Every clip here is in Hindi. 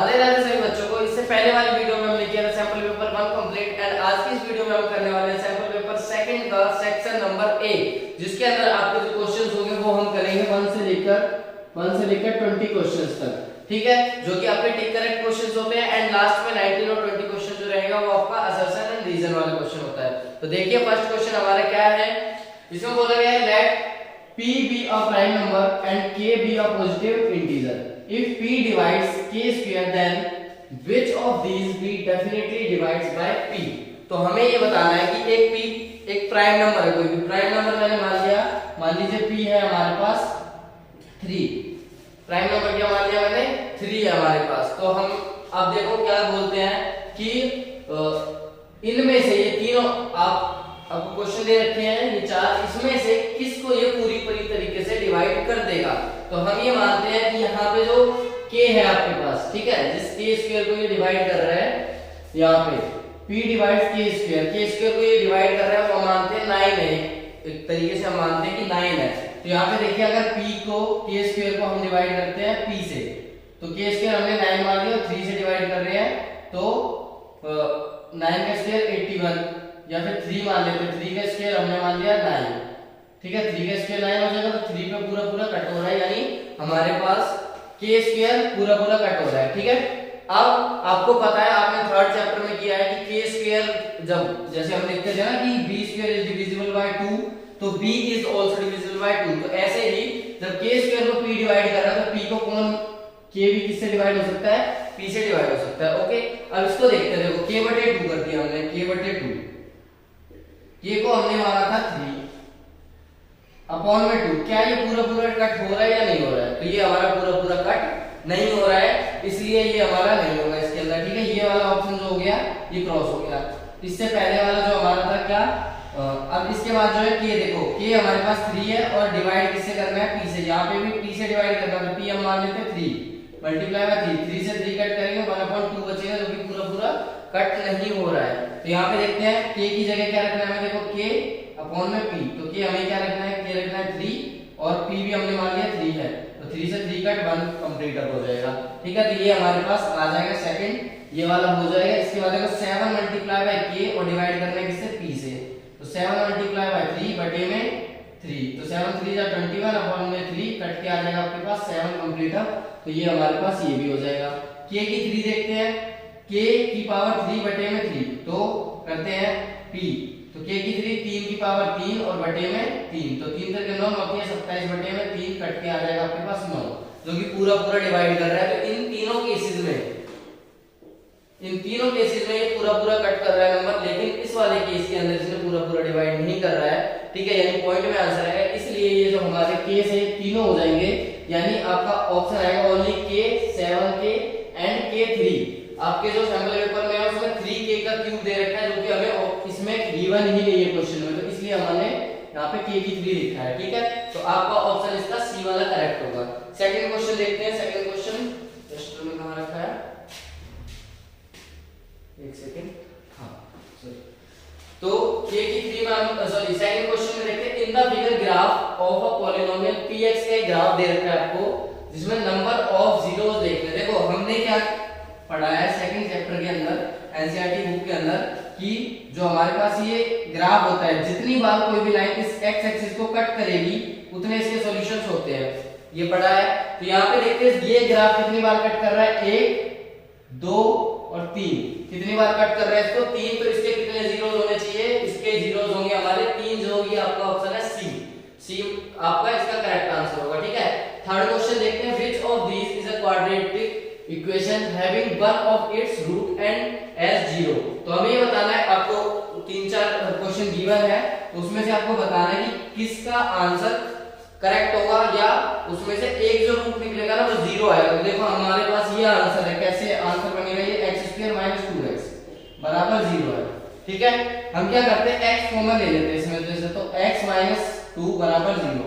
राधे राधे सभी बच्चों को। इससे पहले वाली वीडियो में हमने किया था सैंपल पेपर 1 कंप्लीट एंड आज की इस वीडियो में हम करने वाले हैं सैंपल पेपर सेकंड का सेक्शन नंबर ए, जिसके अंदर आपके जो क्वेश्चंस होंगे वो हम करेंगे 1 से लेकर 20 क्वेश्चंस तक। ठीक है, जो कि आपके टिक करेक्ट क्वेश्चंस होते हैं एंड लास्ट में 19 और 20 क्वेश्चन जो रहेगा वो आपका असर्शन एंड रीजन वाला क्वेश्चन होता है। तो देखिए फर्स्ट क्वेश्चन हमारा क्या है। इसमें बोला गया है late p be a prime number and k be a positive integer. If p divides k square then which of these b definitely divides by p? तो हमें ये बताना है कि एक p एक प्राइम नंबर है, कोई भी प्राइम नंबर मैंने मान लीजिए p है हमारे पास 3। प्राइम नंबर क्या मान लिया मैंने 3 है हमारे पास। तो हम अब देखो क्या बोलते हैं कि इनमें से ये तीनों आपको क्वेश्चन दे रखे हैं ये चार, इसमें से किसको ये पूरी तरीके से डिवाइड कर देगा। तो हम ये मानते हैं कि यहाँ पे जो k है आपके पास, ठीक है, जिस k स्क्वायर को ये डिवाइड कर रहा है, यहाँ पे p डिवाइड्स k स्क्वायर को ये डिवाइड कर रहा है, तो हम मानते हैं 9 है। एक तरीके से हम मानते हैं कि 9 है। तो यहाँ पे देखिए अगर p को k स्क्वायर को हम डिवाइड करते हैं p से, तो k स्क्वायर हमने 9 मान लिया और 3 से डिवाइड कर रहे हैं, तो 9 का स्क्वायर 81 या फिर 3 मान लेते हैं। 3 का स्क्वायर हमने मान लिया 9, ठीक है, 3 का स्क्वायर 9 हो जाएगा, तो 3 पे पूरा कट हो रहा है, यानी हमारे पास k स्क्वायर पूरा कट हो रहा है। ठीक है, अब आपको पता है आपने थर्ड चैप्टर में किया है कि k स्क्वायर जब जैसे हम देखते थे ना कि b square is divisible by 2, तो b is also divisible by 2। तो ऐसे ही जब k स्क्वायर को p डिवाइड कर रहा है तो p को k भी किससे डिवाइड हो सकता है, p से डिवाइड हो सकता है। ओके, अब इसको देखते हैं। देखो k/2 कर दिया हमने, k/2 ये को हमने माना था 3 अपॉन में 2। क्या ये पूरा कट हो रहा है या नहीं हो रहा है? तो ये हमारा पूरा कट नहीं हो रहा है, इसलिए ये हमारा नहीं होगा इसके अंदर। ठीक है, ये वाला ऑप्शन जो हो गया ये क्रॉस हो गया। इससे पहले वाला जो हमारा था क्या, अब इसके बाद जो है कि देखो k हमारे पास 3 है और डिवाइड किससे करना है, p से। यहाँ पे भी p से डिवाइड करना है, तो p हम मान लेते हैं 3 मल्टीप्लाई बाय 3 से 3 कट करेंगे 1/2 बचेगा, जो कि पूरा कट नहीं हो रहा है। तो यहाँ पे देखते हैं k की जगह क्या रखना है हमें, देखो k अपॉन में p, तो k हमें क्या रखना है, k रखना है 3 और p भी हमने मान लिया 3 है, तो 3 से 3 कट 1 कंप्लीट हो जाएगा। ठीक है, तो ये हमारे पास आ जाएगा सेकंड, ये वाला हो जाएगा। इसके बाद देखो 7 मल्टीप्लाई बाय k और डिवाइड करना है किससे, p से, तो 7 मल्टीप्लाई बाय 3 बटे में 3, तो 7 3 जा 21 अपॉन में 3 कट के आ जाएगा आपके पास 7 कंप्लीट है। तो ये हमारे पास ये भी हो जाएगा। k की 3 देखते हैं, k की पावर 3 बटे में 3, तो करते हैं p, तो k की 3 की पावर 3 और बटे में 3, तो 3 तक 9 होती है, 27 बटे में 3 कट के आ जाएगा आपके पास 9, जो कि पूरा डिवाइड कर रहा है। तो इन तीनों केसेस में ये पूरा कट कर रहा है नंबर, लेकिन इस वाले केस के अंदर इसने पूरा डिवाइड नहीं कर रहा है। ठीक है, यानी पॉइंट में आंसर है, इसलिए ये जो हमारे केस है तीनों हो जाएंगे, यानी आपका ऑप्शन आएगा only k, 7k and k3। आपके जो सैंपल पेपर में है उसमें 3k का क्यूब दे रखा है, जो कि हमें इसमें गिवन ही नहीं है क्वेश्चन में, तो इसलिए हमने यहाँ पे k की 3 लिखा है। ठीक है, तो आपका ऑप्शन इसका सी वाला करेक्ट होगा। सेकंड क्वेश्चन देखते हैं। सेकंड क्वेश्चन रजिस्टर में कहां रखा है, एक सेकंड, हाँ सॉरी, तो k की 3 में हम सॉरी सेकंड क्वेश्चन में देखते हैं in the figure graph of a polynomial px का ग्राफ दे रखा है आपको, जिसमें नंबर ऑफ जीरोस देखने। देखो हमने क्या पढ़ा है सेकंड चैप्टर के अंदर एनसीईआरटी बुक के अंदर कि जो हमारे पास ये ग्राफ होता है, जितनी बार कोई भी लाइन इस एक्स एक्सिस को कट करेगी उतने इसके सॉल्यूशंस होते हैं, ये पढ़ा है। तो यहाँ पे देखते हैं ये ग्राफ कितनी बार कट कर रहा है, 1 2 और 3, कितनी बार कट कर रहा है इसको 3, तो इसके कितने जीरोस होने चाहिए, इसके जीरोस होंगे हमारे 3, जो होगी आपका ऑप्शन है सी आपका इसका करेक्ट आंसर होगा। ठीक है, थर्ड क्वेश्चन देखते हैं which of these is a quadratic equation having one of its root and as 0। तो हमें ये बताना है, आपको 3-4 क्वेश्चन गिवन है, उसमें से आपको बताना है कि किसका आंसर करेक्ट होगा, या उसमें से एक जो रूट निकलेगा ना वो 0 आएगा। तो देखो हमारे पास ये आंसर है, कैसे आंसर बनेगा, ये x² - 2x बराबर 0 है। ठीक है, हम क्या करते हैं x कॉमन ले लेते हैं इसमें जैसे, तो x - 2 बराबर 0,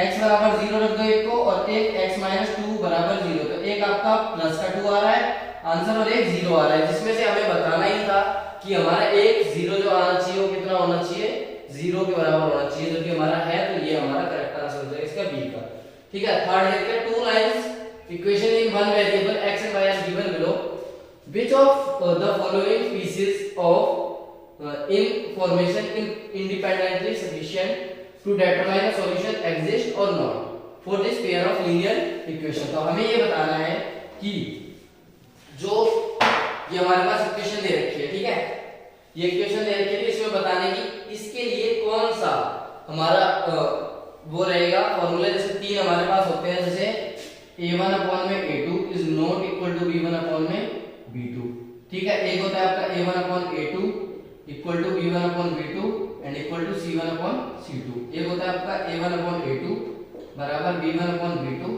x बराबर 0 रख दो एक को, और एक x - 2 बराबर 0, तो एक आपका प्लस का 2 आ रहा है आंसर और एक 0 आ रहा है, जिसमें से हमें बताना ही था कि हमारा एक 0 जो आना चाहिए वो कितना होना चाहिए, 0 के बराबर होना चाहिए, जो कि हमारा है। तो ये हमारा करेक्ट आंसर हो जाएगा इसका बी का। ठीक है, थर्ड देखते हैं two lines equation in one variable x and y as given below Which of the following pieces of information independently sufficient to determine a solution exist or not for this pair of linear equation? तो हमें ये बताना है कि जो ये हमारे पास इक्वेशन दे रखी है, ठीक है, ये इक्वेशन दे रखी है, इसमें बताने की इसके लिए कौन सा हमारा वो रहेगा फॉर्मूला। जैसे तीन हमारे पास होते हैं, जैसे a1 अपॉन में a2 is not equal to b1 upon में b2, ठीक है। एक होता है आपका a1 upon a2 equal to b1 upon b2 and equal to c1 upon c2। एक होता है आपका a1 अपॉन a2 बराबर b1 अपॉन b2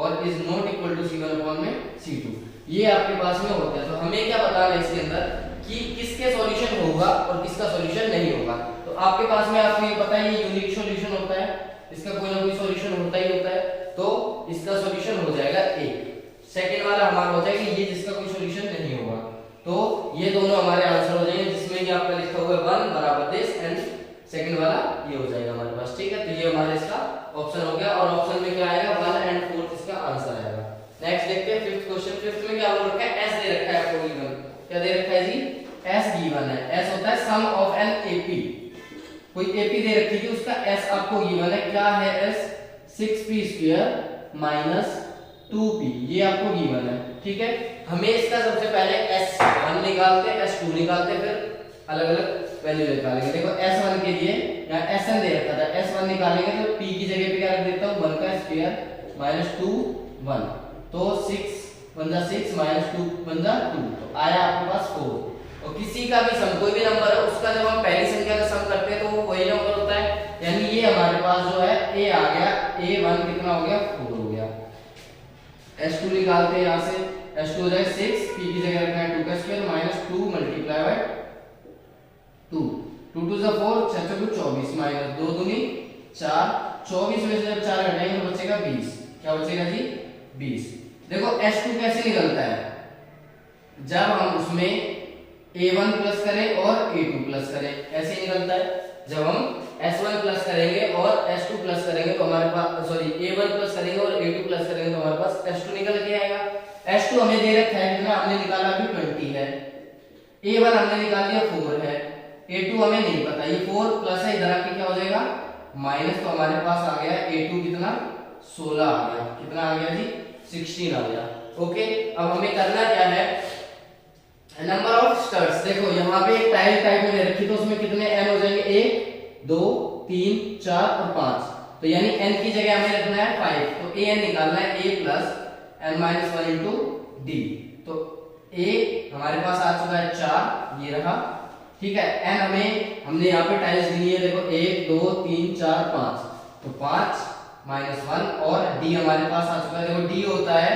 और is not equal to c1 upon में c2। ये आपके पास में होता है। तो हमें क्या बताना है इसके अंदर कि किसके सॉल्यूशन होगा और किसका सॉल्यूशन नहीं होगा। तो आपके पास में आपको ये पता है ये यूनिक सॉल्यूशन होता है, इसका कोई ना कोई सॉल्यूशन होता ही होता है, तो इसका सॉल्यूशन हो जाएगा ए। सेकंड वाला हमारा हो जाएगा ये जिसका कोई सॉल्यूशन नहीं होगा। तो ये दोनों हमारे आंसर हो जाएंगे, जिसमें ये आपका लिखा हुआ है 1 बराबर दिस एंड सेकंड वाला ये हो जाएगा हमारे पास, ठीक है। तो ये हमारा इसका ऑप्शन हो गया और ऑप्शन में क्या आएगा 1 एंड 4 इसका आंसर आएगा। नेक्स्ट देखते हैं फिफ्थ क्वेश्चन। फिफ्थ में क्या बोल रखा है, एस दे रखा है आपको गिवन। क्या दे रखा है जी, एस गिवन है। एस होता है सम ऑफ एन एपी, कोई एपी दे रखी है उसका एस आपको गिवन है। क्या है एस, 6p² माइनस 2p, ये आपको गिवन है, ठीक है। हमें इसका सबसे पहले s1 निकालते हैं, s2 निकालते हैं, फिर अलग अलग वैल्यू निकालेंगे। देखो s1 के लिए यहाँ sn दे रखा था, s1 निकालेंगे तो p की जगह पे क्या रख देता हूँ 1 का स्क्वायर माइनस 2 1, तो 6 1 6 माइनस 2 1 2, तो आया आपके पास 4। और किसी का भी सम, कोई भी नंबर है उसका जब हम पहली संख्या का सम करते हैं तो वो वही नंबर होता है, यानी ये हमारे पास जो है a आ गया, a1 कितना हो गया 4 हो गया। s2 निकालते हैं, यहाँ से s2 हो जाएगा 6, p की जगह रखना है 2 का स्क्वायर माइनस 2 मल्टीप्लाई बाय 2, 2 2 जा 4, 6 6 24 माइनस 2 दूनी 4, 24 में से जब 4 घटाएंगे तो बचेगा 20। क्या बचेगा जी 20। देखो s2 कैसे निकलता है, जब हम उसमें a1 प्लस करें और a2 प्लस करें, ऐसे निकलता है। जब हम s1 प्लस करेंगे और s2 प्लस करेंगे तो हमारे पास a1 प्लस करेंगे और a2 प्लस करेंगे तो हमारे पास s2 निकल के आएगा। s2 हमें दे रखा है कितना, हमने निकाला अभी 20 है, a1 हमने निकाल लिया 4 है, a2 हमें नहीं पता, ये 4 प्लस है, इधर आके क्या हो जाएगा माइनस, तो हमारे पास आ गया a2 कितना 16 आ गया, कितना आ गया जी 16 आ गया। ओके, अब हमें करना क्या है, नंबर ऑफ स्टड्स। देखो यहाँ पे एक टाइल टाइप में दे रखी, तो उसमें कितने n हो जाएंगे, 1 2 3 4 और 5, तो यानी n की जगह हमें रखना है 5, तो an निकालना है a plus n minus 1 into D. तो a हमारे पास आ चुका है 4, ये रहा, ठीक है। n हमने यहाँ पे टाइल्स दी है, देखो 1 2 3 4 5, तो 5 माइनस 1 और d हमारे पास आ चुका है। देखो d होता है,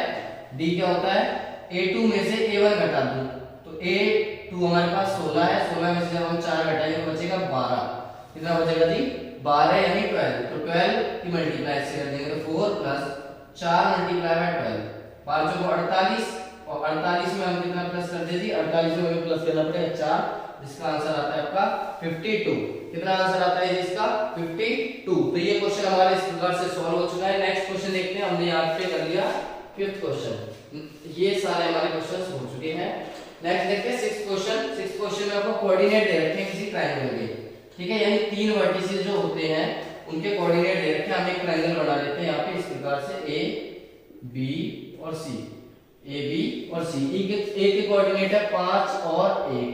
d क्या होता है, a2 में से a1 घटा दूं तो a2 हमारे पास 16 है, 16 में से जब हम 4 घटाएंगे तो बचेगा 12, कितना बचेगा जी 12 यानी 12, तो 12 की मल्टीप्लाई से कर देंगे तो 4 प्लस 4 मल्टीप्लाई बाय 12, 5 को 48 और 48 में हम कितना प्लस कर दे जी 48 में हमें प्लस करना पड़ेगा 4, जिसका आंसर आता है आपका 52। कितना आंसर आता है इसका 52। तो ये क्वेश्चन हमारे इस प्रकार से सॉल्व हो चुका है। नेक्स्ट क्वेश्चन देखते हैं, हमने यहाँ पे कर लिया फिफ्थ क्वेश्चन, ये सारे हमारे क्वेश्चंस हो चुके हैं। नेक्स्ट देखते हैं सिक्स्थ क्वेश्चन। सिक्स्थ क्वेश्चन में आपको कोऑर्डिनेट दे रखे हैं किसी ट्रायंगल के, ठीक है, यानी तीन वर्टिसेस जो होते हैं उनके कोऑर्डिनेट दे रखे हैं। हम एक ट्रायंगल बना लेते हैं यहाँ पे इस प्रकार से a b और c, a b और c। a के कोऑर्डिनेट है 5 और 1,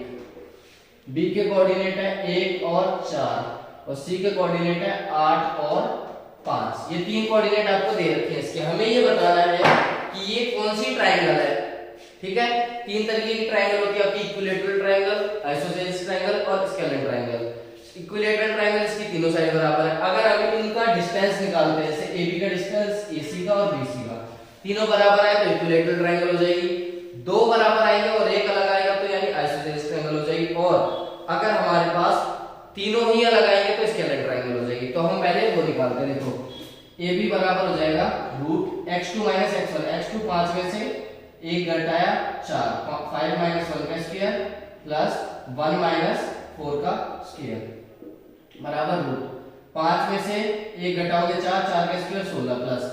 b के कोऑर्डिनेट है 1 और 4 और c के कोऑर्डिनेट है 8 और 5। ये तीन कोऑर्डिनेट आपको दे रखे हैं इसके। हमें ये बताना है कि ये कौन सी ट्रायंगल है, ठीक है। तीन तरीके की ट्रायंगल होती है आपकी, इक्विलैटरल ट्रायंगल, आइसोसेलेस ट्रायंगल और स्केलेन ट्रायंगल। इक्विलैटरल ट्रायंगल इसकी तीनों साइड बराबर है। अगर हम इनका डिस्टेंस निकालते हैं, जैसे AB का डिस्टेंस AC का और BC का, तीनों बराबर है तो इक्विलैटरल ट्रायंगल हो जाएगी। दो बराबर आएंगे और एक अलग आएगा तो यानी आइसोसेलेस ट्रायंगल हो जाएगी। और अगर हमारे पास तीनों ही अलग आएंगे तो स्केलेन ट्रायंगल हो जाएगी। तो हम पहले वो निकालते हैं। देखो AB बराबर हो जाएगा root x2 minus x1, x2 5 में से 1 घटाया 4, 5 माइनस 1 का स्क्वायर प्लस 1 माइनस 4 का स्क्वायर बराबर रूट 5 में से 1 घटाओगे 4, 4 का स्क्वायर 16 प्लस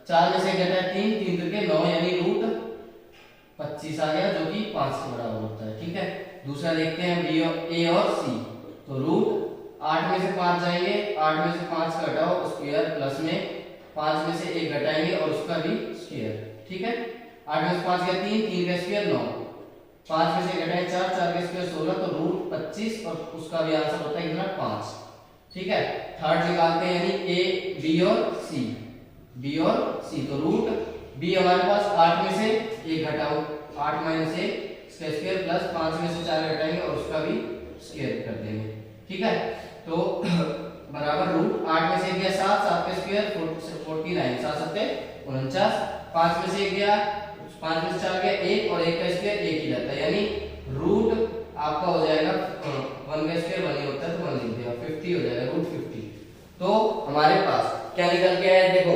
4 में से 1 घटाया 3, 3 3 9 यानी रूट 25 आ गया जो कि 5 के बराबर होता है। ठीक है, दूसरा देखते हैं बी और ए और सी। तो रूट 8 में से 5 जाएंगे, 8 में से 5 का घटाओ स्क्वायर प्लस में 5 में से 1 घटाएंगे और उसका भी स्क्वायर। ठीक है, 8 में से 5 गया 3, 3 का स्क्वायर 9, 5 में से घटाए 4, 4 का स्क्वायर 16, तो रूट 25 और उसका भी आंसर होता है कितना 5। ठीक है, थर्ड निकालते हैं यानी ए बी और सी, बी और सी। तो रूट बी हमारे पास 8 में से 1 घटाओ, 8 माइनस 1 इसका स्क्वायर प्लस 5 में से 4 घटाएंगे और उसका भी स्क्वायर कर देंगे। ठीक है, तो बराबर रूट 8 में से 1 गया 7, 7 का स्क्वायर 49, 7 सत्ते 49, 5 में से 1 गया 5 में से 4 गया 1 और 1 का स्क्वायर 1 ही रहता है, यानी रूट आपका हो जाएगा 1 का स्क्वायर 1 ही होता है तो 1 लिख दिया, 50 हो जाएगा रूट 50। तो हमारे पास क्या निकल के आया, देखो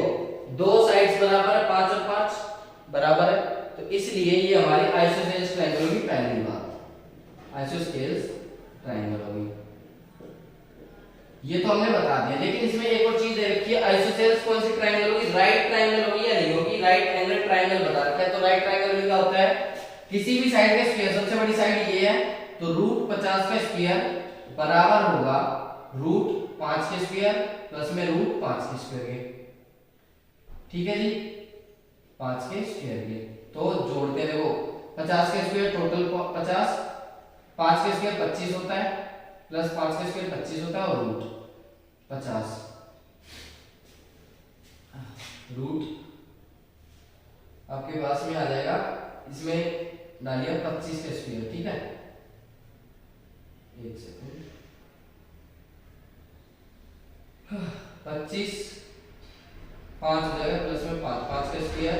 दो साइड्स बराबर है, 5 और 5 बराबर है, तो इसलिए ये हमारी आइसोसेलेस ट्रायंगल होगी। पहली बात आइसोसेलेस ट्रायंगल होगी, ये तो हमने बता दिया। लेकिन इसमें एक और चीज है रखी है, आइसोसेलेस कौन सी ट्रायंगल होगी, राइट ट्रायंगल होगी या नहीं होगी, राइट एंगल ट्रायंगल बता रखा है। तो राइट ट्रायंगल में क्या होता है, किसी भी साइड का स्क्वायर, सबसे बड़ी साइड ये है तो रूट 50 का स्क्वायर बराबर होगा रूट 5 के स्क्वायर प्लस में रूट 5 के स्क्वायर के। ठीक है जी, 5 के स्क्वायर के, तो जोड़ते हैं, देखो 50 के स्क्वायर टोटल 50, 5 के स्क्वायर 25 होता है प्लस 5 के स्क्वायर 25 होता है और रूट 50, रूट आपके पास में आ जाएगा, इसमें डालिए 25 का स्क्वायर। ठीक है, एक सेकंड, 25 5 हो जाएगा प्लस में 5, 5 का स्क्वायर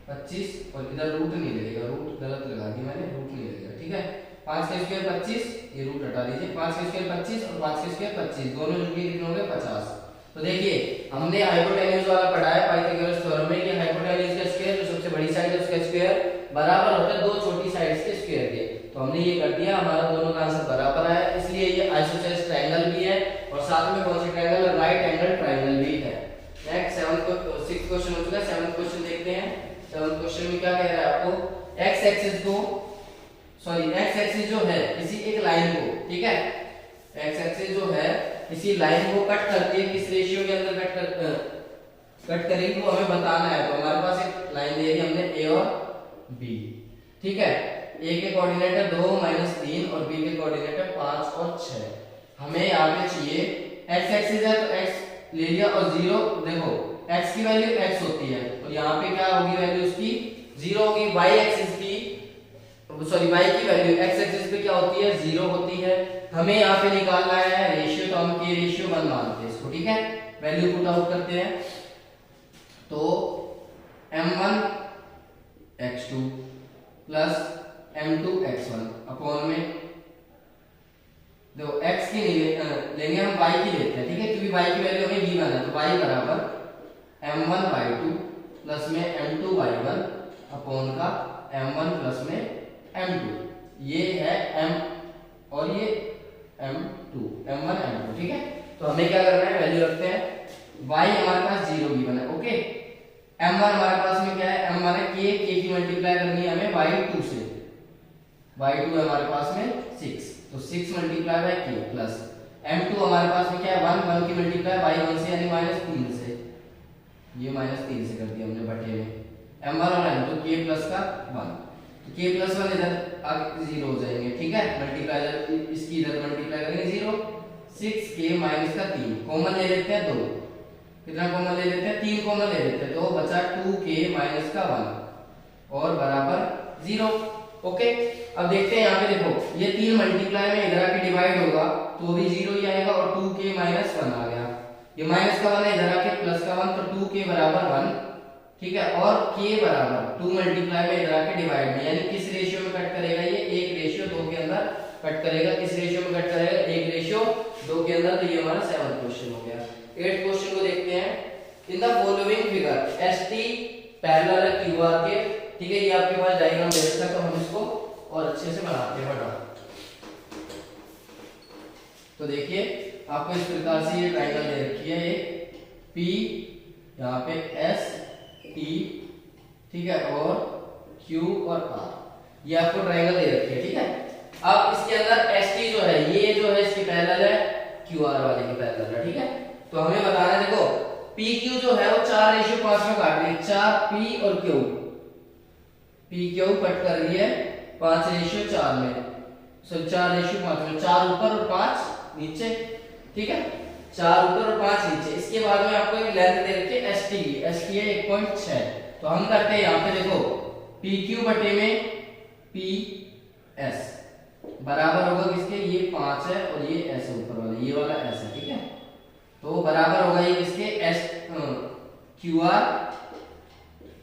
25 और इधर रूट नहीं लगेगा, रूट गलत लगा दिया मैंने, रूट नहीं लगेगा। ठीक है, 5 का स्क्वायर 25, ये रूट हटा दीजिए, 5 का स्क्वायर 25 और 5 का स्क्वायर 25, दोनों जुड़ के कितने हो गए 50। तो देखिए हमने हाइपोटेन्यूज वाला पढ़ा है पाइथागोरस थ्योरम में कि हाइपोटेन्यूज का स्क्वायर जो सबसे बड़ी साइड है उसका स्क्वायर बराबर होता है दो छोटी साइड्स के स्क्वायर के। तो हमने ये कर दिया, हमारा दोनों का आंसर बराबर है, इसलिए ये आइसोसेलेस ट्रायंगल भी है और साथ में कौन सा ट्रायंगल है, राइट एंगल ट्रायंगल भी है। नेक्स्ट 6th क्वेश्चन हो चुका है, 7th क्वेश्चन देखते हैं। 7th क्वेश्चन में क्या कह रहा है आपको, एक्स एक्सिस को एक्स एक्सिस जो है किसी एक लाइन को, ठीक है, एक्स एक्सिस जो है किसी लाइन को कट करती है, किस रेशियो के अंदर कट करेगी वो हमें बताना है। तो हमारे पास एक लाइन दे दी हमने ए और बी। ठीक है, ए के कोऑर्डिनेट है 2 - 3 और बी के कोऑर्डिनेट है 5 और 6। हमें यहाँ पे चाहिए एक्स एक्सिस है तो एक्स ले लिया और 0, देखो एक्स की वैल्यू एक्स होती है और यहाँ पे क्या होगी वैल्यू उसकी 0 होगी। वाई एक्सिस की वाई की वैल्यू एक्स एक्सिस पे क्या होती है 0 होती है। हमें यहाँ पे निकालना है रेशियो, तो हम के रेशियो 1 मानते हैं इसको। ठीक है, वैल्यू पुट आउट करते हैं, तो m1 x2 plus m2 x1 upon में, देखो x की लेंगे हम, y की लेते हैं। ठीक है, क्योंकि y की वैल्यू हमें v1 है, तो y बराबर m1 y2 प्लस में m2 y1 अपॉन का m1 प्लस में m2, ये है m और ये m2, m1 m2। ठीक है, तो हमें क्या करना है, वैल्यू रखते हैं, y हमारे पास 0 गिवन है, ओके। m1 हमारे पास में क्या है, m1 है k की मल्टीप्लाई करनी है हमें y2 से, y2 है हमारे पास में 6, तो 6 multiply by k plus m2 हमारे पास में क्या है 1 की मल्टीप्लाई y1 से यानी -3 से, ये -3 से कर दिया हमने बटे में, m1 और m2 k प्लस का 1, तो k प्लस 1 इधर आगे 0 हो जाएंगे। ठीक है, मल्टीप्लाई इसकी इधर मल्टीप्लाई करेंगे 0, 6k माइनस का 3 कॉमन ले लेते हैं 2, कितना कॉमन ले लेते हैं 3 कॉमन ले लेते हैं, तो बचा 2k माइनस का 1 और बराबर 0। ओके, अब देखते हैं यहाँ पे, देखो ये 3 मल्टीप्लाई में इधर आके डिवाइड होगा तो भी 0 ही आएगा और 2k माइनस 1 आ गया, ये माइनस का 1 है इधर आके प्लस का 1, तो 2k बराबर 1। ठीक है, और k बराबर 2 मल्टीप्लाई में इधर आके डिवाइड में, यानी किस रेशियो में कट करेगा, ये 1 रेशियो 2 के अंदर कट करेगा, किस रेशियो में कट करेगा 1 रेशियो 2 के अंदर। तो ये हमारा 7th क्वेश्चन हो गया। 8th क्वेश्चन को देखते हैं, in the following figure ST parallel है QR के। ठीक है, ये आपके पास डायग्राम दे रखा है, तो हम इसको और अच्छे से बनाते हैं बड़ा। तो देखिए आपको इस प्रकार से ये ट्रायंगल दे रखी है, ये P यहाँ पे S T, ठीक है, और Q और R, ये आपको ट्रायंगल दे रखी है, ठीक है। अब इसके अंदर ST जो है, ये जो है इसके पैरेलल है, QR वाले के पैरेलल है, ठीक है। तो हमें बताना है, देखो PQ जो है वो 4:5 में काट रही है, 4 P और Q, PQ कट कर रही है 5:4 में, सो 4:5 में, 4 ऊपर और 5 नीचे, ठीक है, 4 ऊपर और 5 नीचे। इसके बाद में आपको एक लेंथ दे रखी है ST की, ST है 1.6। तो हम करते हैं यहाँ पे, देखो PQ बटे में PS बराबर होगा किसके, ये 5 है और ये S ऊपर वाला, ये वाला S है, ठीक है। तो बराबर होगा ये किसके, QR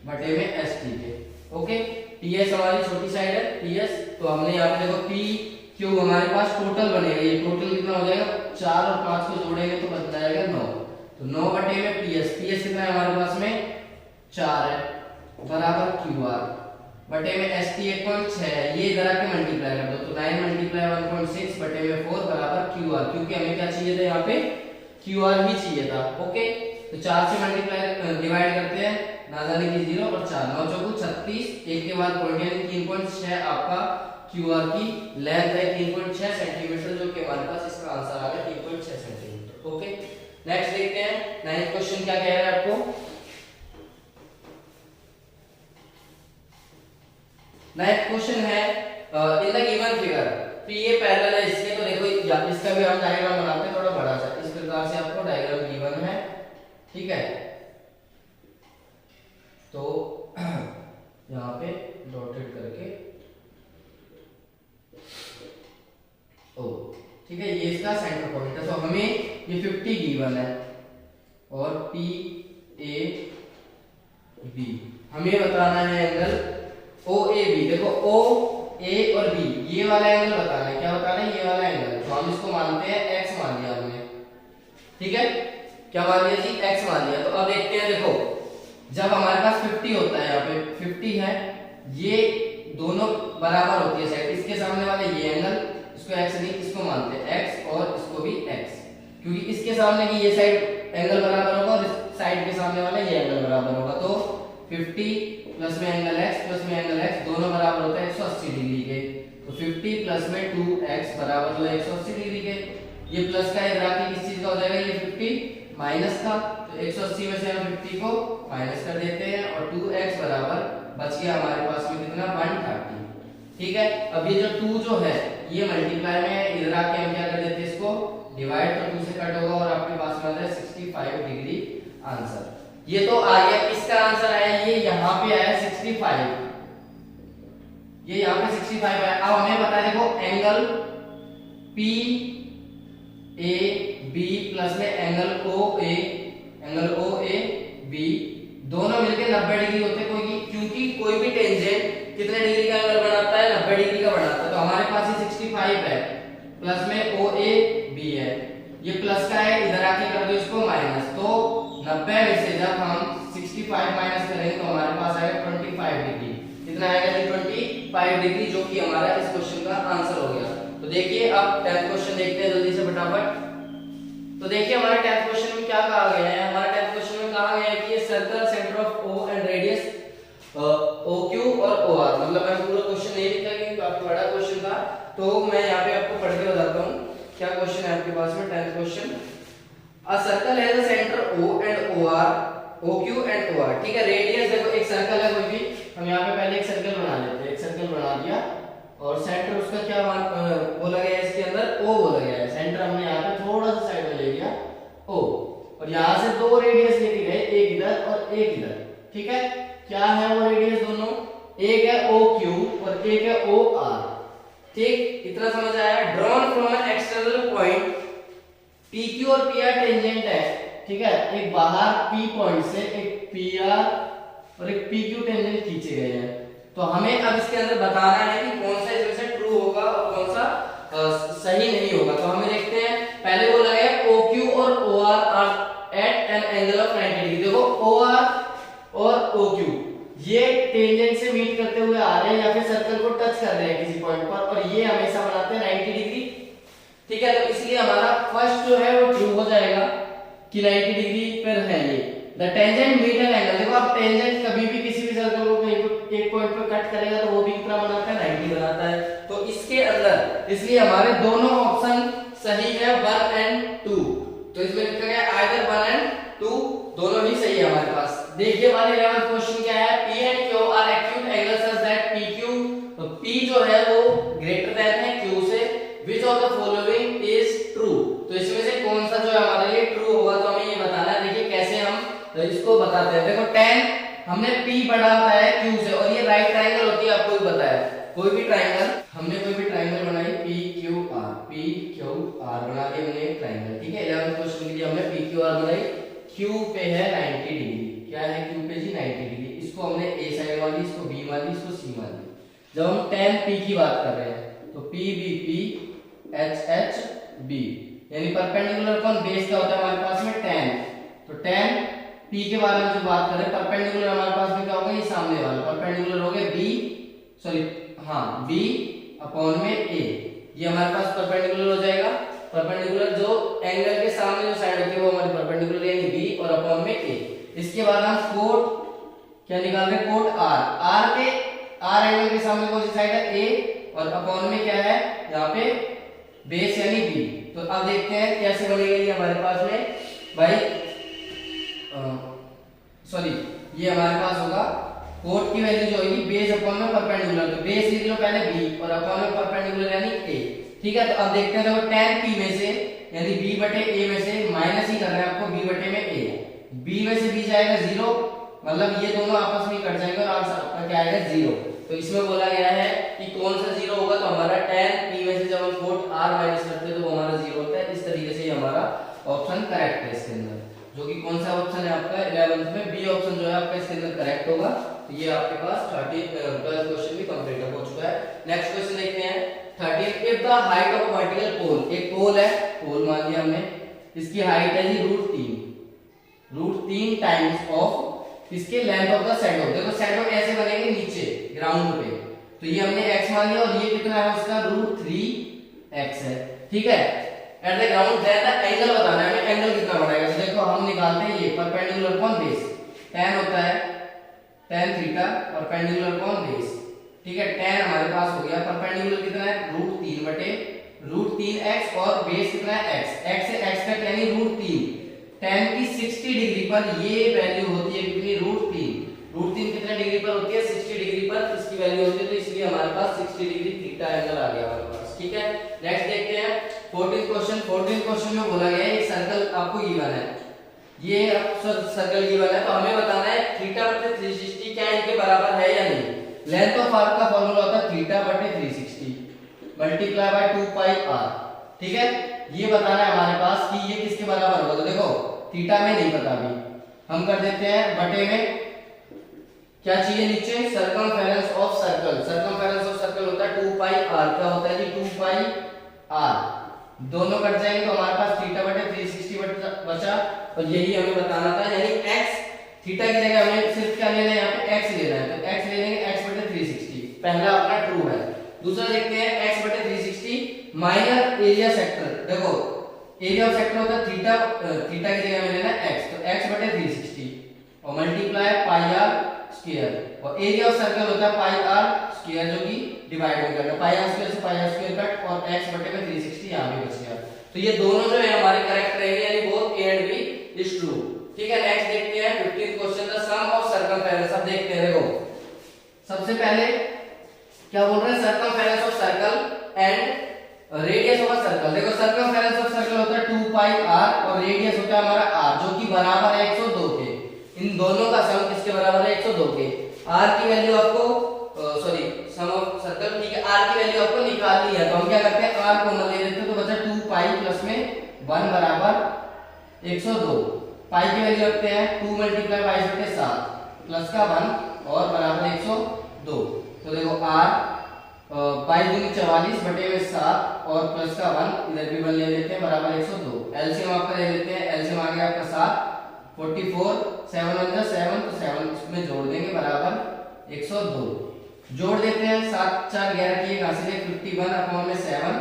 बटे में ST के, ओके। TS हमारी छोटी साइड है, TS, तो हमने यहाँ पे देखो PQ हमारे पास टोटल बनेगा, ये टोटल कितना हो जाएगा, 4 और 5 को जोड़ेंगे तो बन जाएगा 9। तो 9 बटे में PS कितना है हमारे पास में, 4 है, बराबर QR बटे में ST 1.6 है, ये इधर आके मल्टीप्लाई कर दो, तो 9 मल्टीप्लाई 1.6 बटे में 4 बराबर QR, क्योंकि हमें क्या चाहिए था यहाँ पे, QR ही चाहिए था, ओके। तो 4 से मल्टीप्लाई डिवाइड करते हैं, ना जाने की 0 और 4, 9 चौको 36, एक के बाद पॉइंट यानी 3.6 आपका QR की लेंथ है, 3.6 सेंटीमीटर, जो कि हमारे पास इसका आंसर आ गया 3.6 सेंटीमीटर, ओके। नेक्स्ट देखते हैं 9th क्वेश्चन क्या कह रहा है आपको। 9th क्वेश्चन है, in the given figure PA parallel है इसके, तो देखो इसका भी हम डायग्राम बनाते हैं थोड़ा बड़ा सा, इस प्रकार से आपको डायग्राम गिवन है, ठीक है। तो यहाँ पे डॉटेड करके ओ, ठीक है, ये इसका सेंटर पॉइंट है। तो हमें ये 50 गिवन है और PAB हमें बताना है एंगल OAB। देखो OA और B, ये वाला एंगल बताना है, क्या बताना है, ये वाला एंगल। तो हम इसको मानते हैं X मान लिया हमने, ठीक है, क्या मान लिया जी, X मान लिया। तो अब देखते हैं, देखो जब हमारे पास 50 होता है, यहाँ पे 50 है, ये दोनों बराबर होती है साइड, इसके सामने वाले ये एंगल, इसको X नहीं, इसको मानते हैं X और इसको भी X, क्योंकि इसके सामने की ये साइड एंगल बराबर होगा और इस साइड के सामने वाला ये एंगल बराबर होगा। तो 50 प्लस में एंगल X प्लस में एंगल X दोनों बराबर होता है 180 डिग्री के। तो 50 प्लस में 2X बराबर जो है 180 डिग्री के। ये प्लस का इधर आके किस चीज का हो जाएगा, ये 50 माइनस का, तो 180 में से हम 50 को माइनस कर देते हैं और 2X बराबर बच गया हमारे पास में कितना, 130, ठीक है। अब ये जो 2 जो है ये मल्टीप्लाई में, इधर आके हम क्या कर देते हैं, इसको डिवाइड, तो 2 से कट होगा और आपके पास में आता है 65 डिग्री आंसर। ये तो आ गया, इसका आंसर आया, ये यहाँ पे आया 65, ये यहाँ पे 65 है। अब हमें पता है, देखो एंगल PAB प्लस में एंगल OAB दोनों मिलके 90 डिग्री होते हैं, क्योंकि कोई भी टेंजेंट कितने डिग्री का एंगल बनाता है, 90 डिग्री का बनाता है। तो हमारे पास ये 65 है, प्लस में OAB है, ये प्लस का है, इधर आके कर दो इसको माइनस, तो 90 में से जब हम 65 माइनस करेंगे तो हमारे पास आएगा 25 डिग्री। कितना आएगा जी, 25 डिग्री, जो कि हमारा इस क्वेश्चन का आंसर हो गया। तो देखिए अब 10th क्वेश्चन देखते हैं जल्दी से फटाफट। तो देखिए हमारे 10th क्वेश्चन में क्या कहा गया है, हमारे 10th क्वेश्चन में कहा गया है कि ये circle centre of O and radius OQ और OR, मतलब मैं पूरा क्वेश्चन नहीं लिखा क्योंकि काफी बड़ा क्वेश्चन था, तो मैं यहाँ पे आपको पढ़ के बताता हूँ क्या क्वेश्चन है आपके पास में। 10th question, A circle has a center O and OR, OQ and OR, ठीक है। रेडियस देखो एक सर्कल है कोई भी, हम यहाँ पे पहले एक सर्कल बना लेते हैं, एक सर्कल बना दिया और सेंटर उसका क्या बोला गया है, इसके अंदर O बोला गया है। सेंटर हमने यहाँ पे थोड़ा सा साइड में ले लिया O, और यहाँ से 2 रेडियस लेके गए, एक इधर और एक इधर, ठीक है। क्या है वो रेडियस दोनों, एक है OQ और एक है OR, ठीक, इतना समझ आया। Drawn from an external point, PQ और PR टेंजेंट है, ठीक है, एक बाहर P पॉइंट से एक PR और एक PQ टेंजेंट खींचे गए हैं। तो हमें अब इसके अंदर बताना है कि कौन सा इसमें से ट्रू होगा और कौन सा सही नहीं होगा। तो हमें देखते हैं, पहले बोला गया OQ और OR are at an angle of 90 degree. देखो OR और OQ ये टेंजेंट से मीट करते हुए आ रहे हैं या फिर सर्कल को टच कर रहे हैं किसी पॉइंट पर, और ये हमेशा बनाते हैं 90 डिग्री, ठीक है। तो इसलिए हमारा फर्स्ट जो है वो ट्रू हो जाएगा कि 90 डिग्री पर है ये, the tangent meet an angle. देखो आप टेंजेंट कभी भी किसी भी सर्कल को कहीं पे एक पॉइंट पे कट करेगा तो वो भी कितना बनाता है, 90 बनाता है। तो इसके अंदर इसलिए हमारे दोनों ऑप्शन सही है, 1 एंड 2। तो इसमें लिखा गया आइदर 1 एंड 2, दोनों ही सही है हमारे पास। देखिए हमारे 11th क्वेश्चन क्या है, P and Q are acute angle such that PQ, तो P जो है वो ग्रेटर देन है Q से। Which of the following is true, तो इसमें से कौन सा जो है हमारे लिए ट्रू होगा, तो हमें ये बताना है। देखिए कैसे हम इसको बताते हैं। देखो tan हमने P बढ़ा है Q से, और ये राइट ट्रायंगल होती है, आपको भी पता है। कोई भी ट्रायंगल, हमने कोई भी ट्रायंगल बनाई PQR बना के हमने एक ट्रायंगल, ठीक है। 11th क्वेश्चन के लिए हमने PQR बनाई, Q पे है 90 डिग्री। क्या है Q पे जी, 90 डिग्री। इसको हमने A साइड वाली, इसको B वाली, इसको C वाली। जब हम tan P की बात कर रहे हैं तो PBP HHB, यानी परपेंडिकुलर कौन, बेस क्या होता है हमारे पास में, tan। तो tan P के बारे में जो बात करें, परपेंडिकुलर हमारे पास में क्या होगा, ये सामने वाला परपेंडिकुलर हो गया B अपॉन में A। ये हमारे पास परपेंडिकुलर हो जाएगा। परपेंडिकुलर जो एंगल के सामने जो साइड होती है वो हमारी परपेंडिकुलर यानी B और अपॉन में A। इसके बाद हम कोट क्या निकाल रहे हैं, कोट R के R एंगल के सामने कौन सी साइड है, A, और अपॉन में क्या है यहाँ पे बेस यानी B। तो अब देखते हैं कैसे बनेगा ये हमारे पास में भाई, सॉरी ये हमारे पास होगा कोट की वैल्यू जो होगी बेस अपॉन में परपेंडिकुलर, तो बेस लिख लो पहले B और अपॉन में परपेंडिकुलर यानी A, ठीक है। तो अब देखते हैं, देखो tan P में से यानी B बटे A में से माइनस ही कर रहे हैं आपको, B बटे में A, B में से B जाएगा 0, मतलब ये दोनों आपस में कट जाएंगे और आंसर आपका क्या आएगा 0। तो इसमें बोला गया है कि कौन सा 0 होगा, तो हमारा tan P में से जब हम कोट R माइनस करते हैं तो वो हमारा 0 होता है। इस तरीके से हमारा ऑप्शन करेक्ट है इसके अंदर, जो कि कौन सा ऑप्शन है आपका 11th में, B ऑप्शन जो है आपका इसके अंदर करेक्ट होगा। तो ये आपके पास 12th क्वेश्चन भी कंप्लीट हो चुका है। नेक्स्ट क्वेश्चन देखते हैं 13। If the height of vertical pole, एक पोल है, पोल मान लिया हमने, इसकी हाइट है जी √3 टाइम्स ऑफ इसके लेंथ ऑफ द शैडो। देखो शैडो ऐसे बनेंगे नीचे ग्राउंड पे, तो ये हमने x मान लिया और ये कितना है उसका √3x है, ठीक है। At the ground then the angle बताना है हमें, एंगल कितना बढ़ाएगा। तो देखो हम निकालते हैं ये परपेंडिकुलर कौन बेस, tan होता है tan थीटा, परपेंडिकुलर कौन बेस, ठीक है। tan हमारे पास हो गया, परपेंडिकुलर कितना है √3 बटे √3x और बेस कितना है x से x तक यानी √3। tan की 60 डिग्री पर ये वैल्यू होती है कितनी, √3 कितने डिग्री पर होती है, 60 डिग्री पर इसकी वैल्यू होती है। तो इसलिए हमारे पास 60 डिग्री थीटा एंगल आ गया हमारे पास, ठीक है। नेक्स्ट देखते हैं 14th क्वेश्चन। 14th क्वेश्चन में बोला गया है एक सर्कल आपको गिवन है, ये सर्कल गिवन है, तो हमें बताना है थीटा बटे 360 क्या इनके बराबर है या नहीं। लेंथ ऑफ आर्क का फार्मूला होता है थीटा बटे 360 मल्टीप्लाई बाय 2 पाई r, ठीक है। ये बताना है हमारे पास कि ये किसके बराबर होगा। तो देखो थीटा में नहीं पता, अभी हम कर देते हैं बटे में क्या चाहिए नीचे, circumference of circle. Circumference of circle होता है 2 पाई r, क्या होता है जी 2 पाई r, दोनों कट जाएंगे तो हमारे पास थीटा बटे 360 बचा, और यही हमें बताना था। यानी x थीटा की जगह हमें सिर्फ क्या लेना है, यहाँ पे x लेना है, तो x ले लेंगे x बटे 360, पहला अपना ट्रू है। दूसरा देखते हैं x बटे 360 माइनर एरिया सेक्टर। देखो एरिया ऑफ सेक्टर होता है थीटा, थीटा की जगह हमें लेना है x, तो x बटे 360 और मल्टीप्लाई पाई r स्क्वायर, और एरिया ऑफ सर्कल होता है पाई r स्क्वायर, जो कि डिवाइड में करना, पाई r स्क्वायर से पाई r स्क्वायर कट और x बटे में 360 यहां पे बच गया। तो ये दोनों जो है हमारे करेक्ट रहेंगे, यानी both a and b is true, ठीक है। नेक्स्ट देखते हैं 15th question, the sum of circumference. अब देखते हैं, देखो सबसे पहले क्या बोल रहे हैं, circumference of circle and radius of a circle. देखो सर्कमफेरेंस ऑफ सर्कल होता है 2 पाई r और रेडियस होता है हमारा r, जो कि बराबर है 102 के। इन दोनों का सम किसके बराबर है, 102 के। r की वैल्यू आपको सॉरी सम ऑफ सर्कल, ठीक है, r की वैल्यू आपको निकालनी है, तो हम क्या करते हैं r कॉमन ले लेते हैं, तो बचा 2 पाई प्लस में 1 बराबर 102। पाई की वैल्यू रखते हैं 2 मल्टीप्लाई 22/7 प्लस का 1 और बराबर 102। तो देखो r 22 बटे में 7 और प्लस का 1 इधर भी 1 ले लेते हैं बराबर 102। एलसीएम आपका ले लेते हैं, एलसीएम आ गया आपका 7 44 7 1 7, तो 7 इसमें जोड़ देंगे बराबर 102। जोड़ देते हैं 7 4 11 की एक हासिल है 51 अपॉन में 7,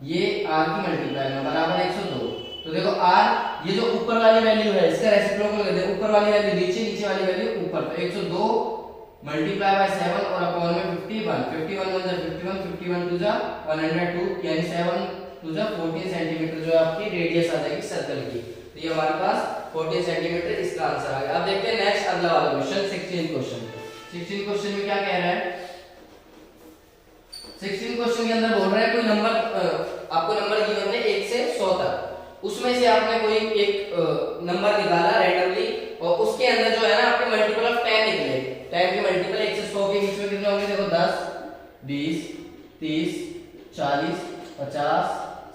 ये r की मल्टीप्लाई में बराबर 102। तो देखो r ये जो ऊपर वाली वैल्यू है इसका रेसिप्रोकल कर दे, ऊपर वाली वैल्यू नीचे, नीचे वाली वैल्यू ऊपर, तो 102 मल्टीप्लाई बाय 7 और अपॉन में 51, 51 1 जा 51, 51 2 जा 102, यानी 7 2 जा 14 सेंटीमीटर जो है आपकी रेडियस आ जाएगी सर्कल की। तो ये हमारे पास 14 सेंटीमीटर इसका आंसर आ गया। अब देखते हैं नेक्स्ट अगला वाला क्वेश्चन, 16 क्वेश्चन। 16 क्वेश्चन में क्या कह रहा है, 16 क्वेश्चन के अंदर बोल रहा है कोई नंबर आपको नंबर गिवन है 1 से 100 तक, उसमें से आपने कोई एक नंबर निकाला रैंडमली और उसके अंदर जो है ना आपके मल्टीपल ऑफ 10 निकले। 10 के मल्टीपल 1 से 100 के बीच में कितने होंगे, देखो 10 20 30 40 50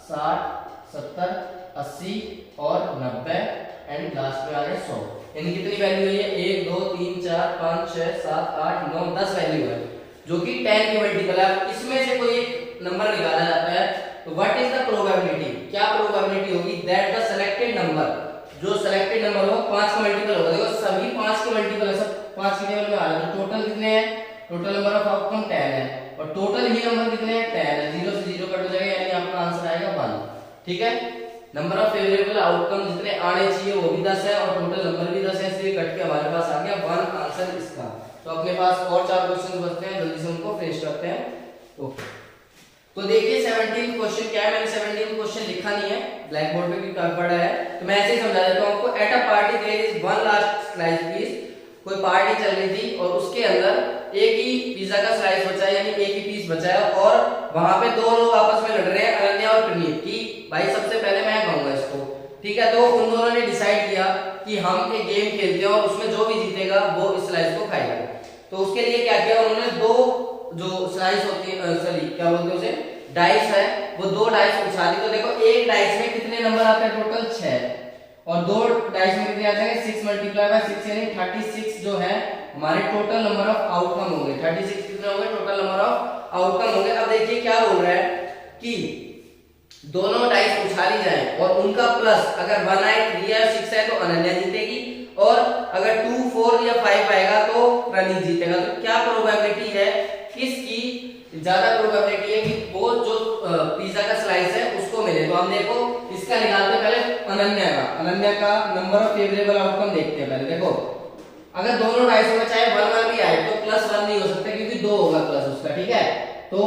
60 70 80 और 90 एंड लास्ट में आ गए 100। यानी कितनी वैल्यू है, 1 2 3 4 5 6 7 8 9 10 वैल्यू है जो कि 10 के मल्टीपल है। इसमें से कोई एक नंबर निकाला जाता है, तो व्हाट इज द प्रोबेबिलिटी, क्या प्रोबेबिलिटी होगी दैट द सिलेक्टेड नंबर, जो सिलेक्टेड नंबर हो 5 का मल्टीपल होगा। देखो सभी 5 के मल्टीपल है, सब 5 के टेबल में आ रहा है, तो टोटल कितने हैं, टोटल नंबर ऑफ आउटकम 10 है और टोटल ही नंबर कितने हैं 10 है, 0 से 0 कट हो जाएगा यानी आपका आंसर आएगा 1। ठीक है, नंबर ऑफ फेवरेबल आउटकम जितने आने चाहिए वो भी 10 है और टोटल नंबर भी 10 है, इसलिए कट के हमारे पास आ गया 1 आंसर इसका। तो अपने पास और 4 क्वेश्चन बचते हैं, जल्दी से उनको फिनिश करते हैं। ओके, तो देखिए 17 क्वेश्चन क्या है, मैंने 17 क्वेश्चन लिखा नहीं है ब्लैक बोर्ड पे भी पड़ा है, तो मैं ऐसे ही समझा देता हूं आपको। At a party there is one last slice piece, कोई पार्टी चल रही थी और उसके अंदर एक ही पिज्जा का स्लाइस बचा है, यानी एक ही पीस बचा है और वहां पे दो लोग आपस में लड़ रहे हैं, अनन्या और प्रणीत, की भाई सबसे पहले मैं खाऊंगा इसको। ठीक है, तो उन दोनों ने डिसाइड किया कि हम एक गेम खेलते हैं और उसमें जो भी जीतेगा वो इस स्लाइस को खाएगा। तो उसके लिए क्या किया उन्होंने, दो जो स्लाइस होती है, सॉरी क्या बोलते हैं उसे, डाइस है, वो दो डाइस उछाली। तो देखो एक डाइस में कितने नंबर आते हैं, टोटल 6 और दो डाइस में कितने आ जाएंगे 6 मल्टीप्लाई बाय 6 यानी 36 जो है हमारे टोटल नंबर ऑफ आउटकम होंगे। 36 कितने होंगे, टोटल नंबर ऑफ आउटकम होंगे। अब देखिए क्या बोल रहा है कि दोनों डाइस उछाली जाए और उनका प्लस अगर 1 आए 3 या 6 है तो अनन्या जीतेगी और अगर 2 4 या 5 आएगा तो प्रणीत जीतेगा। तो क्या प्रोबेबिलिटी है, किसकी ज्यादा प्रोबेबिलिटी है कि वो जो पिज्जा का स्लाइस है उसको मिले। तो हम देखो इसका निकालते हैं पहले अनन्या का नंबर ऑफ फेवरेबल आउटकम देखते हैं पहले। देखो अगर दोनों डाइस में चाहे 1 1 भी आए तो प्लस 1 नहीं हो सकता क्योंकि 2 होगा प्लस उसका। ठीक है, तो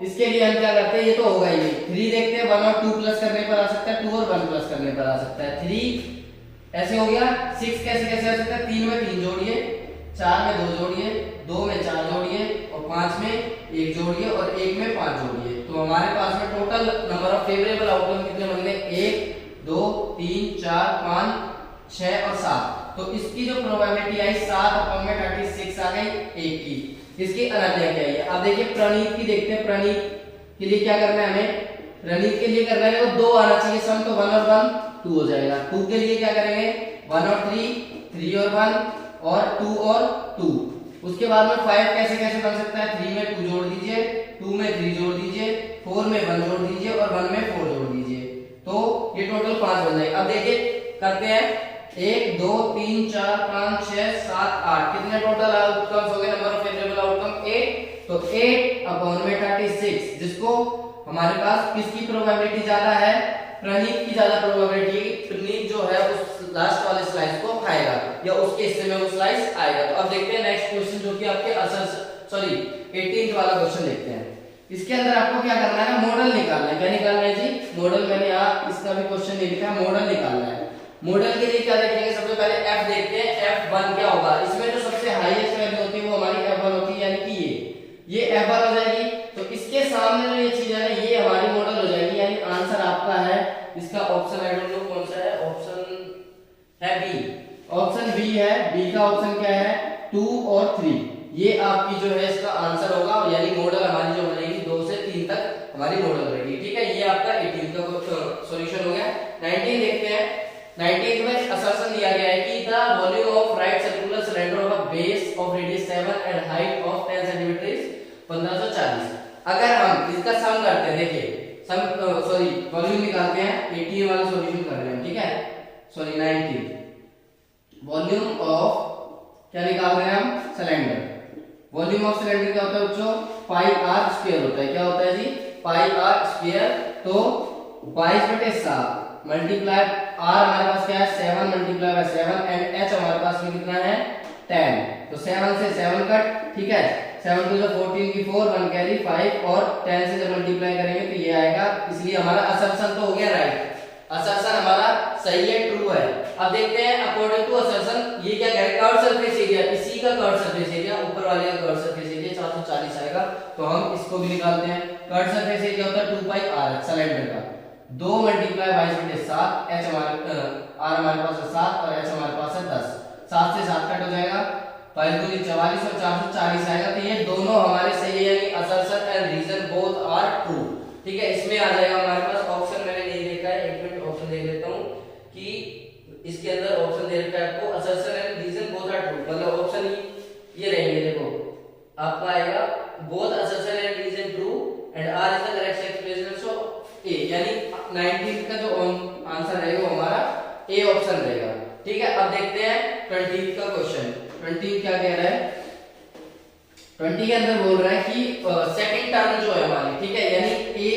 इसके लिए हम क्या करते हैं, ये तो होगा ही 3 देखते हैं, 1 और 2 प्लस करने पर आ सकता है, 2 और 1 प्लस करने पर आ सकता है 3 ऐसे हो गया। 6 कैसे कैसे आ सकता है, 3 में 3 जोड़िए, 4 में 2 जोड़िए, 2 में 4 जोड़िए और 5 में 1 जोड़िए और 1 में 5 जोड़िए। तो हमारे पास में total number of favourable outcome कितने बन गए, 1 2 3 4 5 6 और 7। तो इसकी जो प्रोबेबिलिटी आई 7 अपॉन में 36 आ गई 1 की। इसकी अनन्या क्या है, अब देखिए प्रणीत की देखते हैं। प्रणीत के लिए क्या करना है हमें, प्रणीत के लिए करना है वो 2 आना चाहिए, सम तो 1 और 1 2 हो जाएगा। 2 के लिए क्या करेंगे 1 और 3 3 और 1 और 2 और 2। उसके बाद में 5 कैसे कैसे बन सकता है, 3 में 2 जोड़ दीजिए, 2 में 3 जोड़ दीजिए, 4 में 1 जोड़ दीजिए और 1 में 4 जोड़ दीजिए, तो ये टोटल 5 बन जाएगा। अब देखिए करते हैं 1 2 3 4 5 6 7 8 कितने टोटल आउटकम्स हो गए, नंबर ऑफ फेवरेबल आउटकम 8। तो 8 अपॉन में 36, जिसको हमारे पास किसकी प्रोबेबिलिटी ज्यादा है, प्रणीत की ज्यादा प्रोबेबिलिटी है कि प्रणीत जो है उस लास्ट वाले स्लाइस को खाएगा या उसके हिस्से में वो स्लाइस आएगा। तो अब देखते हैं नेक्स्ट क्वेश्चन जो कि आपके 18th वाला क्वेश्चन देखते हैं। इसके अंदर आपको क्या करना है, मॉडल निकालना है। क्या निकालना है जी, मॉडल। मैंने यहाँ इसका भी क्वेश्चन नहीं लिखा है, मॉडल निकालना है। मॉडल के लिए क्या देखेंगे, सबसे पहले f देखते हैं, f1 क्या होगा। इसमें जो सबसे हाईएस्ट वैल्यू होती है वो हमारी f1 होती है, यानी कि ये f1 हो जाएगी। तो इसके सामने जो ये चीज है ना ये हमारी मॉडल हो जाएगी, यानी आंसर आपका है इसका ऑप्शन, आई डोंट नो कौन सा है, ऑप्शन है बी, ऑप्शन बी है। बी का ऑप्शन क्या है 2 और 3, ये आपकी जो है इसका आंसर होगा, यानी मॉडल हमारी जो बनेगी 2 से 3 तक हमारी मॉडल रहेगी। ठीक है, ये आपका 18 का सॉल्यूशन हो गया। 19 देखते हैं। 19 में असर्शन दिया गया है कि the volume of right circular cylinder of a base of radius 7 and height of 10 centimetre is 1540। अगर हम इसका सम करते हैं, देखिए सम सॉरी वॉल्यूम निकालते हैं, 18 वाला सॉल्यूशन कर रहे हैं। ठीक है, सॉरी 19 वॉल्यूम ऑफ क्या निकाल रहे हैं हम, सिलेंडर। वॉल्यूम ऑफ सिलेंडर क्या होता है बच्चों, पाई आर स्क्वायर होता है। क्या होता है जी, पाई आर स्क्वायर। तो 22/7 मल्टीप्लाई r हमारे पास क्या है 7 मल्टीप्लाई बाय 7 एंड h हमारे पास में कितना है 10। तो 7 से 7 कट, ठीक है, 7 टू 14 की 4 1 कैरी 5 और 10 से जब मल्टीप्लाई करेंगे तो ये आएगा, इसलिए हमारा असर्शन तो हो गया राइट, असर्शन हमारा सही है, ट्रू है। अब देखते हैं अकॉर्डिंग टू असर्शन ये क्या कह रहा है, कर्व सरफेस एरिया, इसी का कर्व सरफेस एरिया, ऊपर वाले का कर्व सरफेस एरिया 440 आएगा। तो हम इसको भी निकालते हैं। कर्व सरफेस एरिया होता है 2 पाई r सिलेंडर का, 2 मल्टीप्लाई 22/7 h हमारे r हमारे पास है 7 और h हमारे पास है 10, 7 से 7 कट हो जाएगा, 5 दूनी 44 और 440 आएगा। तो ये दोनों हमारे सही है, यानी assertion and reason both are true, ठीक है। इसमें आ जाएगा हमारे पास ऑप्शन, मैंने नहीं देखा है, एक मिनट ऑप्शन देख लेता हूं कि इसके अंदर ऑप्शन दे रखा है आपको assertion and reason both are true, मतलब ऑप्शन ये रहेंगे, देखो आपका आएगा both assertion and reason true and R is the correct expression of A, यानी 19 का जो आंसर रहेगा वो हमारा ए ऑप्शन रहेगा, ठीक है। अब देखते हैं 20 का क्वेश्चन। 20 क्या कह रहा है, 20 के अंदर बोल रहा है कि सेकंड टर्म जो है हमारी, ठीक है, यानी a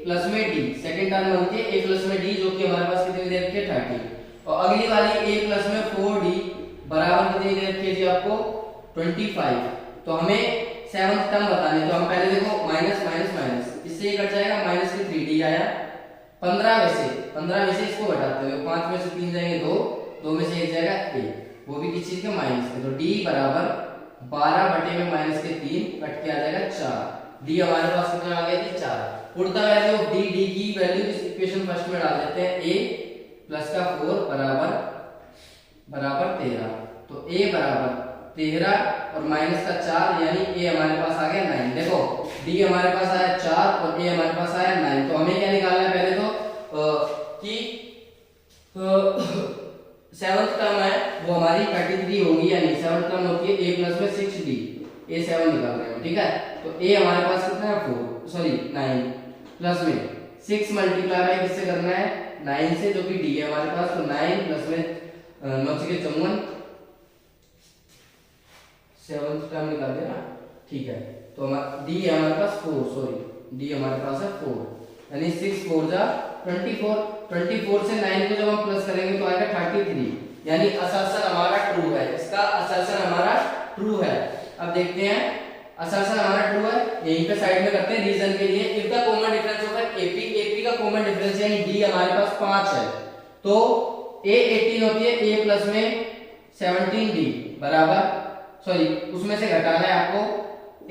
प्लस में d, सेकंड टर्म बनती है a प्लस में d, जो कि हमारे पास कितनी दे रखी है 30, और अगली वाली a प्लस में 4d बराबर कितनी दे रखी है जी आपको 25। तो हमें सेवंथ टर्म बतानी है, तो हम पहले देखो माइनस माइनस माइनस, इससे ये कट जाएगा, माइनस की 3d आया, 15 में से इसको घटाते हुए 5 में से 3 जाएंगे 2, 2 में से 1 जाएगा a, वो भी किस चीज के माइनस के, तो d बराबर 12 बटे में माइनस के 3 कट के आ जाएगा 4, d हमारे पास कितना आ गया जी 4। उड़ता वैल्यू ऑफ d, d की वैल्यू इस इक्वेशन फर्स्ट में डाल देते हैं, a प्लस का 4 बराबर 13, तो a बराबर 13 और माइनस का 4, यानी a हमारे पास आ गया 9। देखो d हमारे पास आया 4 और a हमारे पास आया 9, तो हमें क्या निकालना है पहले तो कि सेवंथ टर्म है वो हमारी 33 होगी, यानी सेवंथ टर्म होती है a प्लस में 6d, a 7 निकाल रहे हैं, ठीक है। तो a हमारे पास कितना है 4 सॉरी 9 प्लस में 6 मल्टीप्लाई बाय किससे करना है 9 से, जो कि d है हमारे पास, तो 9 प्लस में 9 के 54, सेवंथ टर्म निकाल देना, ठीक है। तो d है हमारे पास 4, सॉरी d हमारे पास है 4, यानी 6 4 जा 24, 24 से 9 को जब हम प्लस करेंगे तो आएगा 33, यानी असर्शन हमारा ट्रू है, इसका असर्शन हमारा ट्रू है। अब देखते हैं असर्शन हमारा ट्रू है, यहीं पे साइड में करते हैं रीजन के लिए। इफ द कॉमन डिफरेंस होगा AP, AP का कॉमन डिफरेंस यानी D हमारे पास 5 है, तो A 18 होती है, A प्लस में 17D बराबर, सॉरी उसमें से घटाना है आपको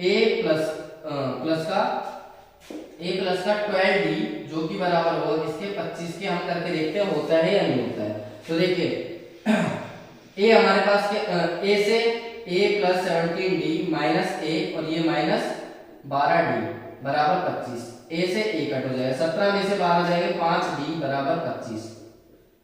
A प्लस का 12D, जो कि बराबर होगा इसके 25 के। हम करके देखते हैं होता है या नहीं होता है। तो देखिए A हमारे पास के A से a plus 17d minus a और ये माइनस 12d बराबर 25, a से a कट हो जाएगा, 17 में से 12 जाएंगे 5d बराबर 25।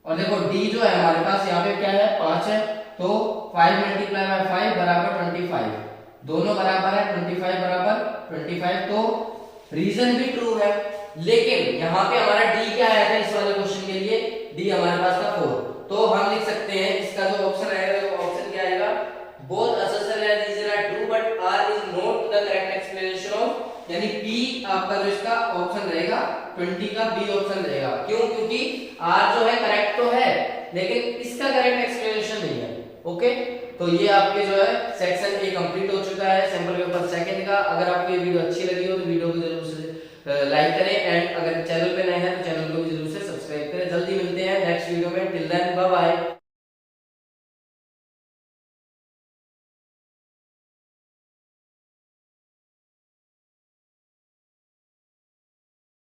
और देखो d जो है हमारे पास यहाँ पे क्या है 5 है, तो 5 मल्टीप्लाई बाय 5 बराबर 25, दोनों बराबर है 25 बराबर 25, तो रीजन भी ट्रू है। लेकिन यहाँ पे हमारा d क्या आया था इस वाले क्वेश्चन के लिए, d हमारे पास था 4, तो हम लिख सकते हैं इसका जो ऑप्शन आएगा, वो ऑप्शन क्या आएगा, both assertion and reason are true but r is not the correct explanation of, यानी p आपका जो इसका ऑप्शन रहेगा 20 का b ऑप्शन रहेगा। क्यों? क्योंकि r जो है करेक्ट तो है लेकिन इसका करेक्ट एक्सप्लेनेशन नहीं है। ओके, तो ये आपके जो है सेक्शन ए कंप्लीट हो चुका है सैंपल पेपर सेकंड का। अगर आपको ये वीडियो अच्छी लगी हो तो वीडियो को जरूर से लाइक करें, एंड अगर चैनल पे नए हैं तो चैनल